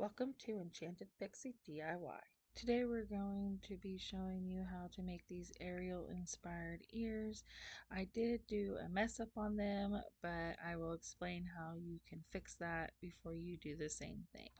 Welcome to Enchanted Pixie DIY. Today we're going to be showing you how to make these Ariel inspired ears. I did do a mess up on them, but I will explain how you can fix that before you do the same thing.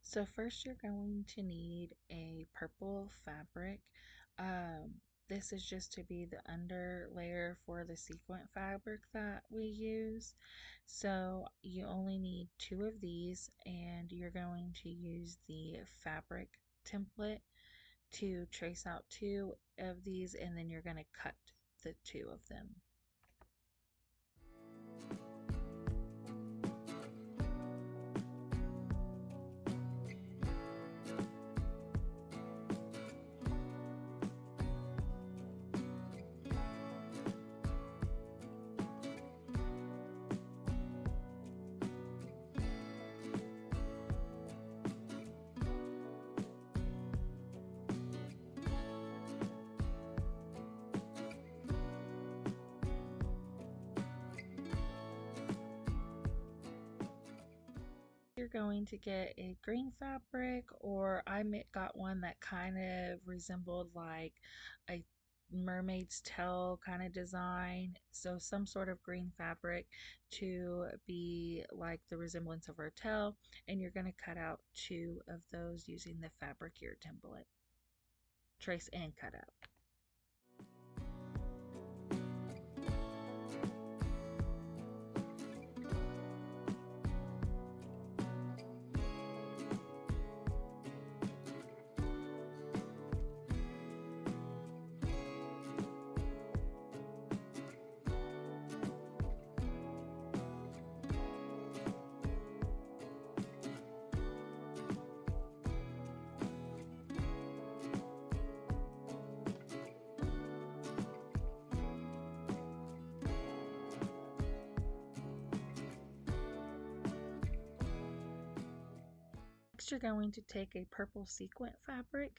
So first you're going to need a purple fabric. This is just to be the under layer for the sequin fabric that we use. So you only need 2 of these, and you're going to use the fabric template to trace out 2 of these, and then you're going to cut the 2 of them. You're going to get a green fabric, or I got one that kind of resembled like a mermaid's tail kind of design, so some sort of green fabric to be like the resemblance of her tail, and you're going to cut out 2 of those using the fabric ear template. Trace and cut out. Next, you're going to take a purple sequin fabric,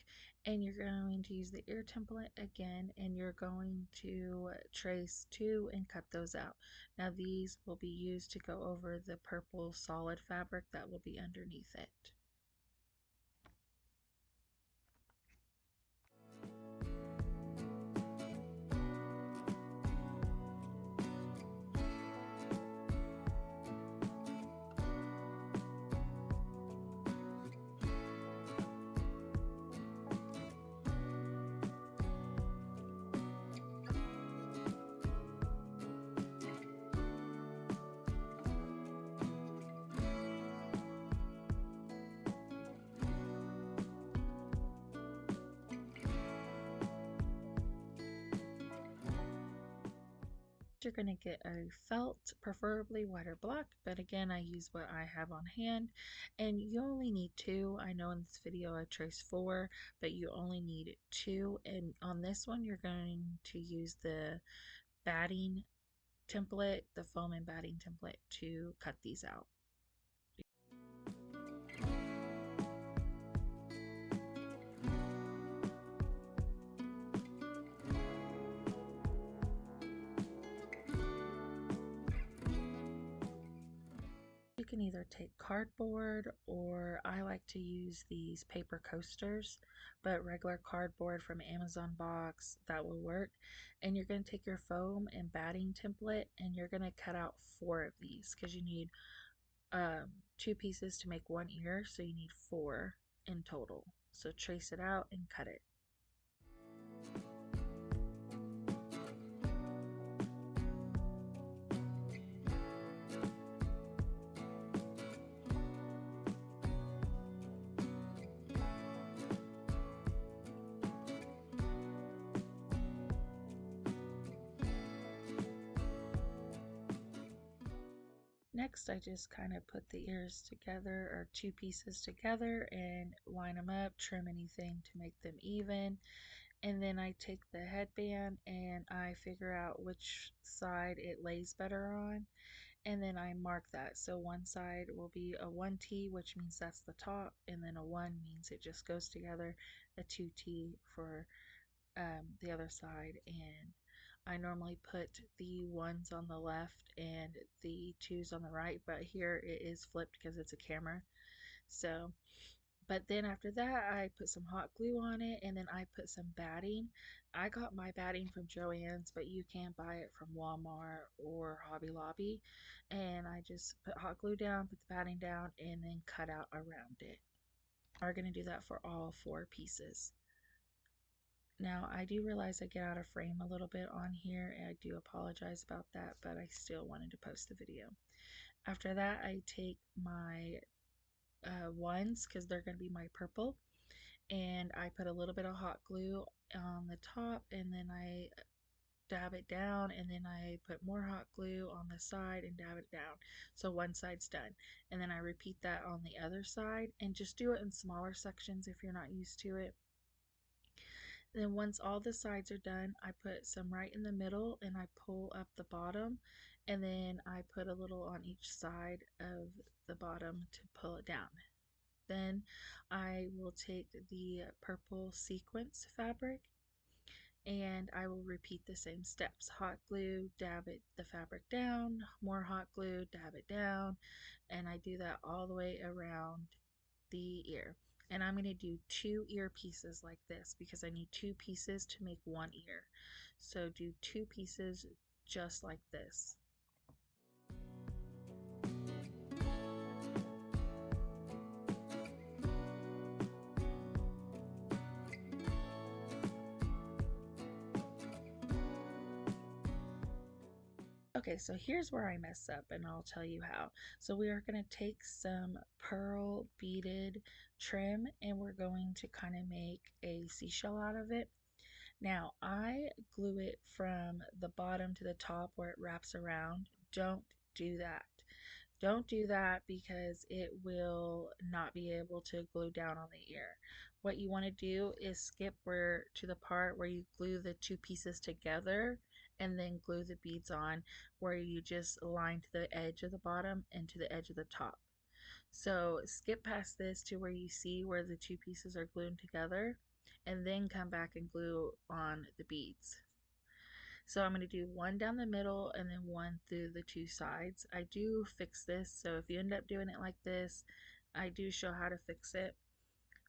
and you're going to use the ear template again, and you're going to trace 2 and cut those out. Now these will be used to go over the purple solid fabric that will be underneath it. You're going to get a felt, preferably white or black, but again I use what I have on hand, and you only need 2. I know in this video I traced 4, but you only need 2, and on this one you're going to use the batting template, the foam and batting template, to cut these out. You can either take cardboard, or I like to use these paper coasters, but regular cardboard from Amazon box, that will work. And you're going to take your foam and batting template, and you're going to cut out 4 of these, because you need 2 pieces to make 1 ear, so you need 4 in total. So trace it out and cut it. Next, I just kind of put the ears together, or 2 pieces together, and line them up, trim anything to make them even. And then I take the headband and I figure out which side it lays better on, and then I mark that. So one side will be a 1T, which means that's the top, and then a 1 means it just goes together, a 2T for the other side. And I normally put the 1s on the left and the 2s on the right, but here it is flipped because it's a camera. So, but then after that, I put some hot glue on it, and then I put some batting. I got my batting from Joann's, but you can buy it from Walmart or Hobby Lobby. And I just put hot glue down, put the batting down, and then cut out around it. We're going to do that for all 4 pieces. Now, I do realize I get out of frame a little bit on here, and I do apologize about that, but I still wanted to post the video. After that, I take my ones, because they're going to be my purple, and I put a little bit of hot glue on the top, and then I dab it down, and then I put more hot glue on the side and dab it down. So one side's done. And then I repeat that on the other side, and just do it in smaller sections if you're not used to it. Then once all the sides are done, I put some right in the middle and I pull up the bottom, and then I put a little on each side of the bottom to pull it down. Then I will take the purple sequence fabric and I will repeat the same steps. Hot glue, dab it the fabric down, more hot glue, dab it down, and I do that all the way around the ear. And I'm going to do 2 ear pieces like this because I need 2 pieces to make 1 ear. So do 2 pieces just like this. Okay, so here's where I mess up, and I'll tell you how. So we are going to take some pearl beaded trim, and we're going to kind of make a seashell out of it. Now, I glue it from the bottom to the top where it wraps around. Don't do that. Don't do that because it will not be able to glue down on the ear. What you want to do is skip to the part where you glue the 2 pieces together and then glue the beads on, where you just line to the edge of the bottom and to the edge of the top. So skip past this to where you see where the 2 pieces are glued together, and then come back and glue on the beads. So I'm going to do 1 down the middle and then 1 through the 2 sides. I do fix this, so if you end up doing it like this, I do show how to fix it.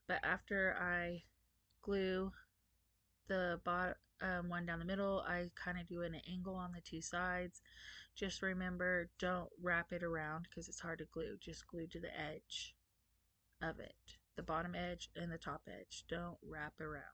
But after I glue the bottom 1 down the middle, I kind of do an angle on the 2 sides. Just remember, don't wrap it around because it's hard to glue. Just glue to the edge of it, the bottom edge and the top edge. Don't wrap around.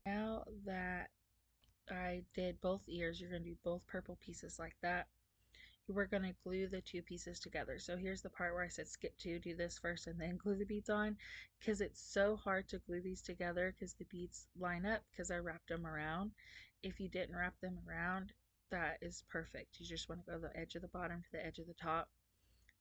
Now that I did both ears, you're going to do both purple pieces like that. We're going to glue the 2 pieces together. So here's the part where I said skip 2, do this first and then glue the beads on, because it's so hard to glue these together because the beads line up because I wrapped them around. If you didn't wrap them around, that is perfect. You just want to go the edge of the bottom to the edge of the top.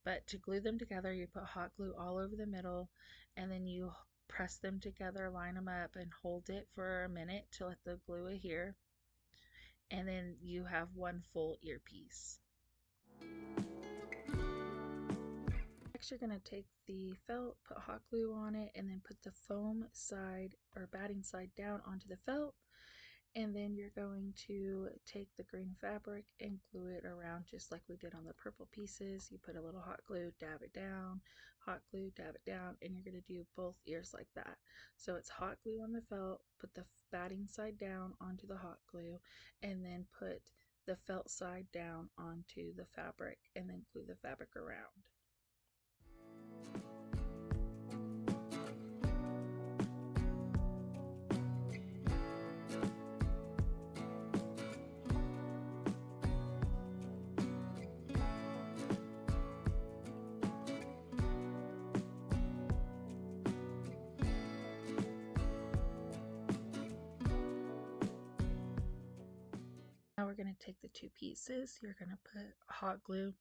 But to glue them together, you put hot glue all over the middle, and then you press them together, line them up, and hold it for a minute to let the glue adhere. And then you have 1 full earpiece. Next, you're going to take the felt, put hot glue on it, and then put the foam side or batting side down onto the felt. And then you're going to take the green fabric and glue it around just like we did on the purple pieces. You put a little hot glue, dab it down, hot glue, dab it down, and you're going to do both ears like that. So it's hot glue on the felt, put the batting side down onto the hot glue, and then put the felt side down onto the fabric, and then glue the fabric around. Now we're going to take the two pieces. You're going to put hot glue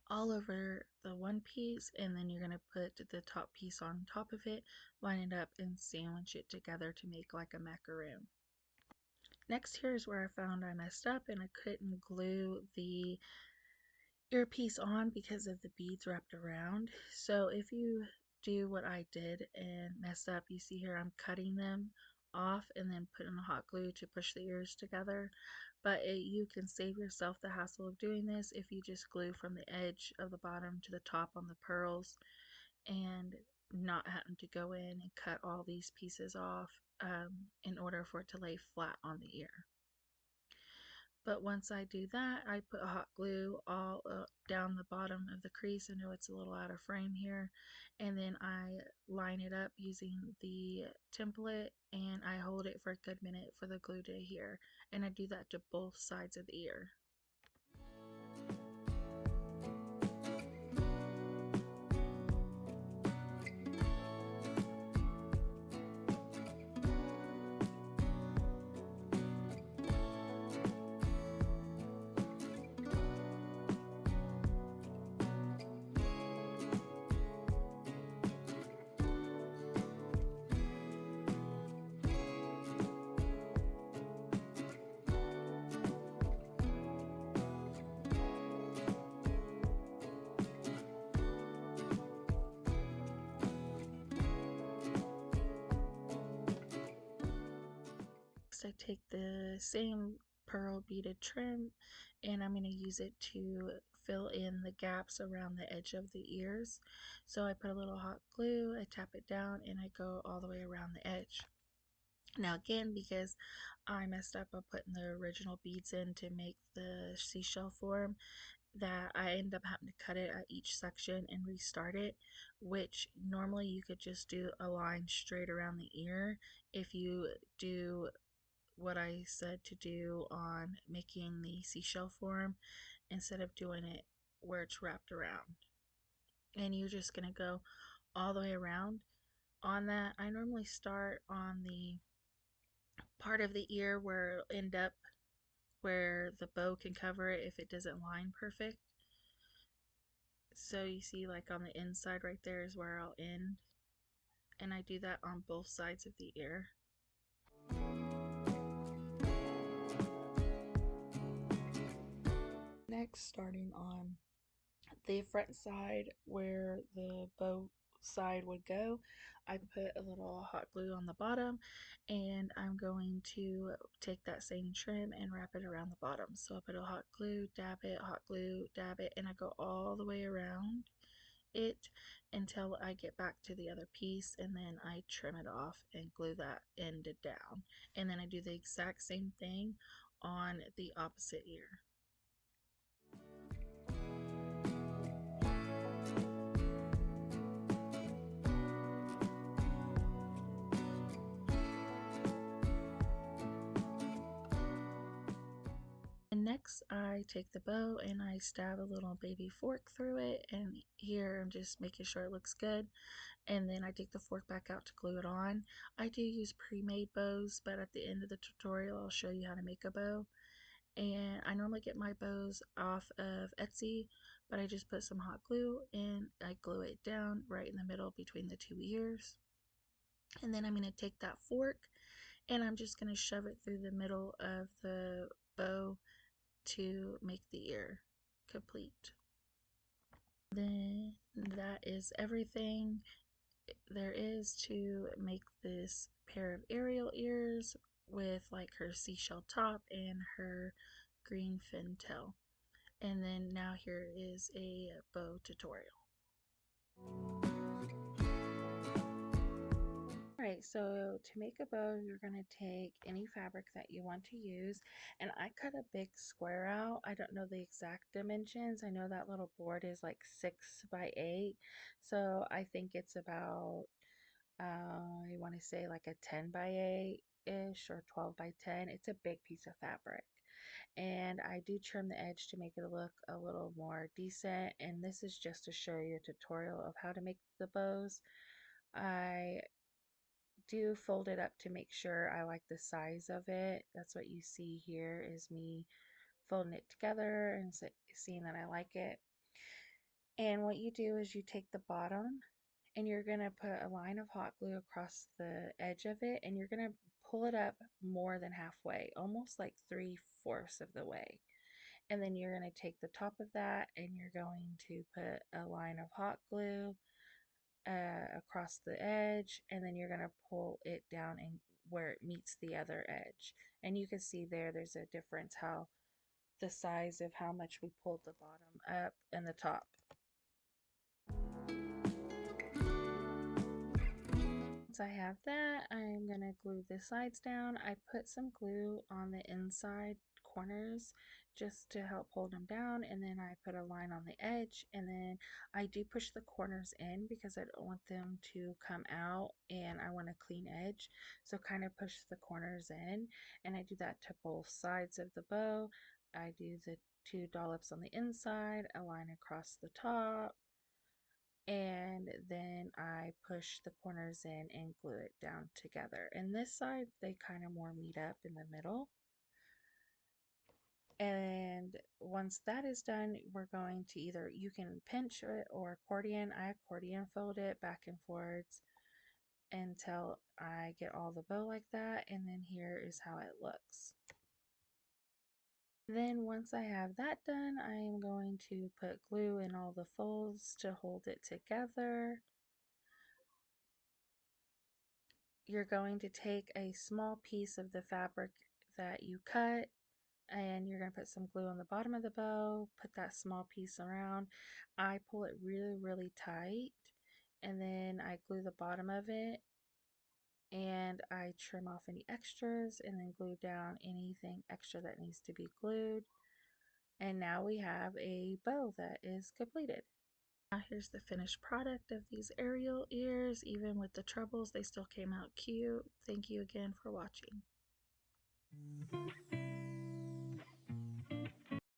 all over the one piece, and then you're going to put the top piece on top of it, line it up, and sandwich it together to make like a macaroon. Next, here's where I found I messed up and I couldn't glue the earpiece on because of the beads wrapped around. So if you do what I did and messed up, you see here I'm cutting them off and then putting hot glue to push the ears together. But you can save yourself the hassle of doing this if you just glue from the edge of the bottom to the top on the pearls and not having to go in and cut all these pieces off in order for it to lay flat on the ear. But once I do that, I put hot glue all down the bottom of the crease. I know it's a little out of frame here. And then I line it up using the template and I hold it for a good minute for the glue to adhere. And I do that to both sides of the ear. Next, I take the same pearl beaded trim and I'm going to use it to fill in the gaps around the edge of the ears. So I put a little hot glue, I tap it down, and I go all the way around the edge. Now again, because I messed up by putting the original beads in to make the seashell form, that I end up having to cut it at each section and restart it, which normally you could just do a line straight around the ear if you do what I said to do on making the seashell form instead of doing it where it's wrapped around. And you're just going to go all the way around. On that, I normally start on the part of the ear where it'll end up where the bow can cover it if it doesn't line perfect. So you see like on the inside right there is where I'll end. And I do that on both sides of the ear. Next, starting on the front side where the bow side would go, I put a little hot glue on the bottom and I'm going to take that same trim and wrap it around the bottom. So I put a hot glue, dab it, hot glue, dab it, and I go all the way around it until I get back to the other piece, and then I trim it off and glue that end down. And then I do the exact same thing on the opposite ear. And next I take the bow and I stab a little baby fork through it, and here I'm just making sure it looks good, and then I take the fork back out to glue it on. I do use pre-made bows, but at the end of the tutorial I'll show you how to make a bow. And I normally get my bows off of Etsy, but I just put some hot glue and I glue it down right in the middle between the two ears. And then I'm going to take that fork and I'm just going to shove it through the middle of the bow to make the ear complete. Then that is everything there is to make this pair of Ariel ears. with like her seashell top and her green fin tail. And then now here is a bow tutorial. Alright, so to make a bow, you're going to take any fabric that you want to use, and I cut a big square out. I don't know the exact dimensions. I know that little board is like 6 by 8, so I think it's about, I want to say like a 10 by 8-ish or 12 by 10. It's a big piece of fabric. And I do trim the edge to make it look a little more decent, and this is just to show you a tutorial of how to make the bows. I do fold it up to make sure I like the size of it. That's what you see here is me folding it together and seeing that I like it. And what you do is you take the bottom and you're going to put a line of hot glue across the edge of it, and you're going to pull it up more than halfway, almost like 3/4 of the way. And then you're going to take the top of that and you're going to put a line of hot glue across the edge, and then you're going to pull it down and where it meets the other edge. And you can see there's a difference how the size of how much we pulled the bottom up and the top. Once I have that, I'm going to glue the sides down. I put some glue on the inside corners just to help hold them down, and then I put a line on the edge, and then I do push the corners in because I don't want them to come out and I want a clean edge, so kind of push the corners in, and I do that to both sides of the bow. I do the 2 dollops on the inside, a line across the top, and then I push the corners in and glue it down together. And this side, they kind of more meet up in the middle. And once that is done, we're going to either, you can pinch it or accordion. I accordion fold it back and forwards until I get all the bow like that. And then here is how it looks. Then once I have that done, I am going to put glue in all the folds to hold it together. You're going to take a small piece of the fabric that you cut, and you're going to put some glue on the bottom of the bow, put that small piece around. I pull it really, really tight, and then I glue the bottom of it, and I trim off any extras and then glue down anything extra that needs to be glued. And now we have a bow that is completed. Now here's the finished product of these Ariel ears. Even with the troubles, they still came out cute. Thank you again for watching.